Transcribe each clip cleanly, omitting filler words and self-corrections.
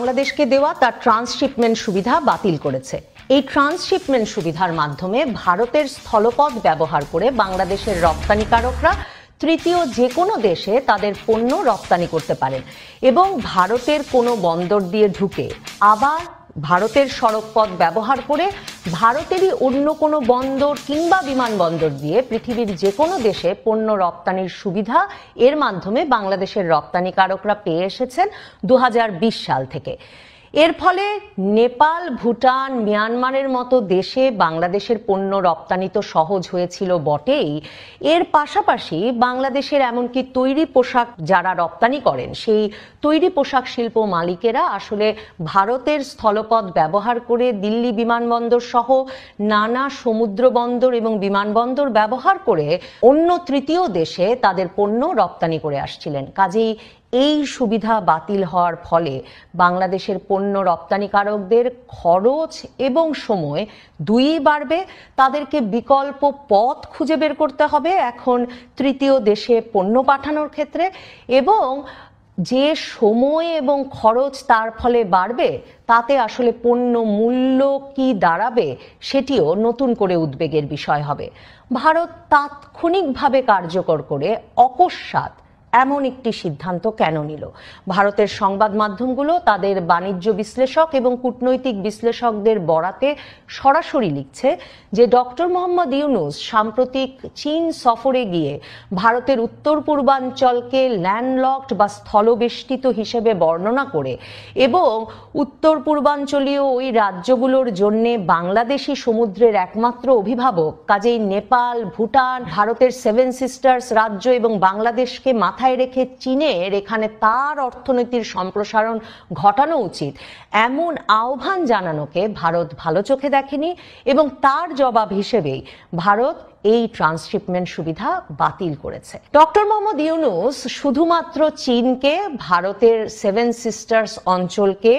বাংলাদেশকে দেওয়া তার ট্রান্সশিপমেন্ট সুবিধা বাতিল করেছে। এই ট্রান্সশিপমেন্ট সুবিধার মাধ্যমে ভারতের স্থলপথ ব্যবহার করে বাংলাদেশের রপ্তানিকারকরা তৃতীয় যে কোনো দেশে তাদের পণ্য রপ্তানি করতে পারেন এবং ভারতের কোনো বন্দর দিয়ে ঢুকে আবার ভারতের সড়কপথ ব্যবহার করে ভারতেরই অন্য কোনো বন্দর কিংবা বিমানবন্দর দিয়ে পৃথিবীর যে কোনো দেশে পণ্য রপ্তানির সুবিধা এর মাধ্যমে বাংলাদেশের রপ্তানিকারকরা পেয়ে এসেছেন 2020 সাল থেকে। এর ফলে নেপাল, ভুটান, মিয়ানমারের মতো দেশে বাংলাদেশের পণ্য রপ্তানি তো সহজ হয়েছিল বটেই, এর পাশাপাশি বাংলাদেশের এমনকি তৈরি পোশাক যারা রপ্তানি করেন সেই তৈরি পোশাক শিল্প মালিকেরা আসলে ভারতের স্থলপথ ব্যবহার করে দিল্লি বিমানবন্দর সহ নানা সমুদ্র বন্দর এবং বিমানবন্দর ব্যবহার করে অন্য তৃতীয় দেশে তাদের পণ্য রপ্তানি করে আসছিলেন। কাজেই এই সুবিধা বাতিল হওয়ার ফলে বাংলাদেশের পণ্য রপ্তানিকারকদের খরচ এবং সময় দুইই বাড়বে। তাদেরকে বিকল্প পথ খুঁজে বের করতে হবে এখন তৃতীয় দেশে পণ্য পাঠানোর ক্ষেত্রে, এবং যে সময় এবং খরচ তার ফলে বাড়বে তাতে আসলে পণ্য মূল্য কি দাঁড়াবে সেটিও নতুন করে উদ্বেগের বিষয় হবে। ভারত তাৎক্ষণিকভাবে কার্যকর করে অকস্মাৎ এমন একটি সিদ্ধান্ত কেন নিল? ভারতের সংবাদ মাধ্যমগুলো তাদের বাণিজ্য বিশ্লেষক এবং কূটনৈতিক বিশ্লেষকদের বরাতে সরাসরি লিখছে যে ডক্টর মোহাম্মদ ইউনূস সাম্প্রতিক চীন সফরে গিয়ে ভারতের উত্তর পূর্বাঞ্চলকে ল্যান্ডলকড বা স্থলবেষ্টিত হিসেবে বর্ণনা করে এবং উত্তর পূর্বাঞ্চলীয় ওই রাজ্যগুলোর জন্য বাংলাদেশি সমুদ্রের একমাত্র অভিভাবক, কাজেই নেপাল, ভুটান, ভারতের সেভেন সিস্টার্স রাজ্য এবং বাংলাদেশকে মাথায় রেখে চীনের এখানে তার অর্থনীতির সম্প্রসারণ ঘটানো উচিত, এমন আহ্বান জানানোকে ভারত ভালো চোখে দেখেনি এবং তার জবাব হিসেবেই ভারত এই ট্রান্সশিপমেন্ট সুবিধা বাতিল করেছে। ডক্টর মোহাম্মদ ইউনূস শুধুমাত্র চীনকে ভারতের সেভেন সিস্টার্স অঞ্চলকে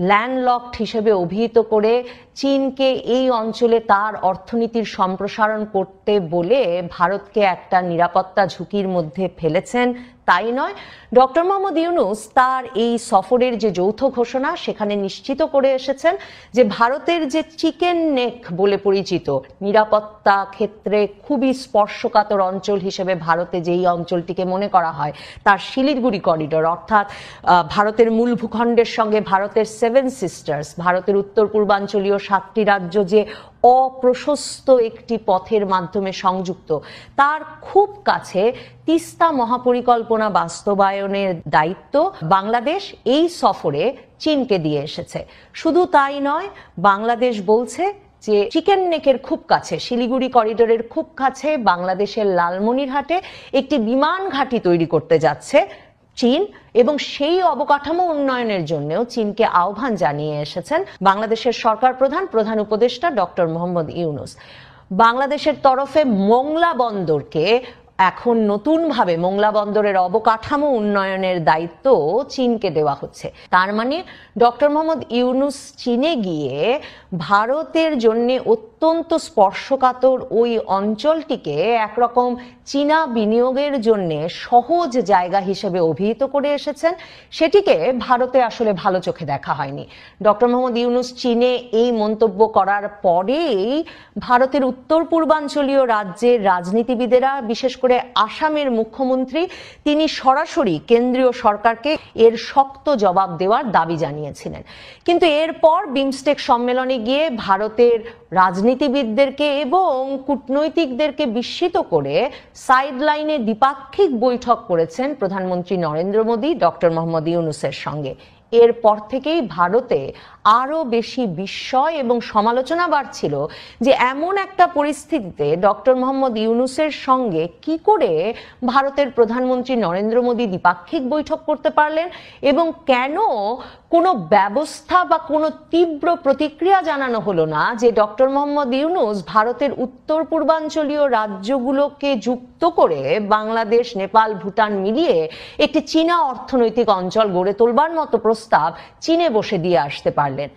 ল্যান্ডলকড হিসেবে অভিহিত করে চীনকে এই অঞ্চলে তার অর্থনীতির সম্প্রসারণ করতে বলে ভারতকে একটা নিরাপত্তা ঝুঁকির মধ্যে ফেলেছেন তাই নয়, ডক্টর মোহাম্মদ ইউনূস তার এই সফরের যে যৌথ ঘোষণা সেখানে নিশ্চিত করে এসেছেন যে ভারতের যে চিকেন নেক বলে পরিচিত নিরাপত্তা ক্ষেত্রে খুবই স্পর্শকাতর অঞ্চল হিসেবে ভারতে যেই অঞ্চলটিকে মনে করা হয় তার শিলিগুড়ি করিডোর, অর্থাৎ ভারতের মূল ভূখণ্ডের সঙ্গে ভারতের সেভেন সিস্টার্স, ভারতের উত্তর পূর্বাঞ্চলীয় 7টি রাজ্য যে অপ্রশস্ত একটি পথের মাধ্যমে সংযুক্ত, তার খুব কাছে তিস্তা মহাপরিকল্পনা বাস্তবায়নের দায়িত্ব বাংলাদেশ এই সফরে চীনকে দিয়ে এসেছে। শুধু তাই নয়, বাংলাদেশ বলছে যে চিকেন নেকের খুব কাছে, শিলিগুড়ি করিডোরের খুব কাছে বাংলাদেশের লালমনিরহাটে একটি বিমান ঘাঁটি তৈরি করতে যাচ্ছে চীন, এবং সেই অবকাঠামো উন্নয়নের জন্যও চীনকে আহ্বান জানিয়ে এসেছেন বাংলাদেশের সরকার প্রধান উপদেষ্টা ডক্টর মোহাম্মদ ইউনূস। বাংলাদেশের তরফে মোংলা বন্দরকে এখন নতুনভাবে মোংলা বন্দরের অবকাঠামো উন্নয়নের দায়িত্ব চীনকে দেওয়া হচ্ছে। তার মানে ডক্টর মোহাম্মদ ইউনূস চীনে গিয়ে ভারতের জন্য অত্যন্ত স্পর্শকাতর ওই অঞ্চলটিকে একরকম চীনা বিনিয়োগের জন্য সহজ জায়গা হিসেবে অভিহিত করে এসেছেন, সেটিকে ভারতে আসলে ভালো চোখে দেখা হয়নি। ডক্টর মোহাম্মদ ইউনূস চীনে এই মন্তব্য করার পরেই ভারতের উত্তর পূর্বাঞ্চলীয় রাজ্যের রাজনীতিবিদেরা, বিশেষ করে আসামের মুখ্যমন্ত্রী, তিনি সরাসরি কেন্দ্রীয় সরকারকে এর শক্ত জবাব দেওয়ার দাবি জানিয়েছিলেন। কিন্তু এরপর বিমস্টেক সম্মেলনে গিয়ে ভারতের রাজনীতিবিদদেরকে এবং কূটনৈতিকদেরকে বিস্মিত করে সাইডলাইনে দ্বিপাক্ষিক বৈঠক করেছেন প্রধানমন্ত্রী নরেন্দ্র মোদী ডক্টর মোহাম্মদ ইউনূসের সঙ্গে। এরপর থেকেই ভারতে আরো বেশি বিস্ময় এবং সমালোচনা বাড়ছিল যে এমন একটা পরিস্থিতিতে ডক্টর মোহাম্মদ ইউনূসের সঙ্গে কি করে ভারতের প্রধানমন্ত্রী নরেন্দ্র মোদী দ্বিপাক্ষিক বৈঠক করতে পারলেন এবং কেন কোনো ব্যবস্থা বা কোনো তীব্র প্রতিক্রিয়া জানানো হলো না যে ডক্টর মোহাম্মদ ইউনূস ভারতের উত্তর পূর্বাঞ্চলীয় রাজ্যগুলোকে যুক্ত করে বাংলাদেশ, নেপাল, ভুটান মিলিয়ে একটি চীনা অর্থনৈতিক অঞ্চল গড়ে তোলবার মতো প্রস্তাব চীনে বসে দিয়ে আসতে পারলেন।